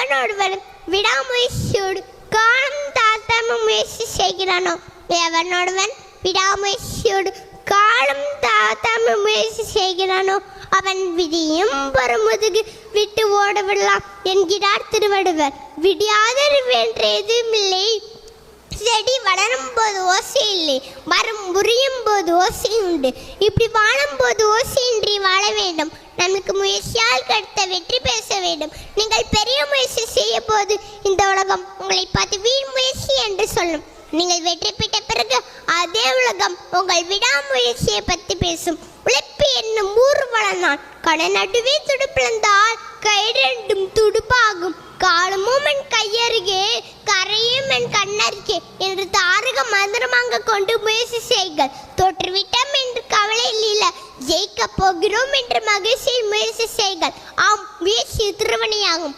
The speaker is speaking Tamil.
எவனொருவன் விடாமுயற்சியோடு காலம் தாழ்த்தாமல் முயற்சி செய்கிறானோ, எவனொருவன் விடாமுயற்சியோடு காலம் தாழ்த்தாமல் முயற்சி செய்கிறானோ அவன் விடியும் முதுகு விட்டு ஓடவிடலாம் என்கிறார் திருவள்ளுவர். விடியாதறிவு என்று எதுவுமில்லை. செடி வளரும் போது ஓசை இல்லை, மரம் முறியும் போது ஓசை உண்டு. இப்படி வாழும் போது ஓசையின்றி வாழ வேண்டும். நமக்கு முயற்சியால் கிடைத்த வெற்றி பேச வேண்டும். நீங்கள் பெரிய முயற்சி செய்ய போது இந்த உலகம் உங்களை பார்த்து வீண் முயற்சி என்று சொல்லும். நீங்கள் வெற்றி பெற்ற பிறகு அதே உலகம் உங்கள் விடாமுயற்சியை பற்றி பேசும். உழைப்பு என்னும் ஊர்வலனான் கடை நடுவே துடுப்பிழந்தால் கை ரெண்டும் துடுப்பாகும். காலமும் என் கையருகே கரையும் என் கண்ணருகே என்று தாரக மந்திரமாக கொண்டு முயற்சி செய்கள். தோற்றுவிட்டோம் என்று கவலை இல்லை, ஜெயிக்க போகிறோம் என்று மகிழ்ச்சியில் முயற்சி செய்கள். ஆம், முயற்சி திருவணியாகும்.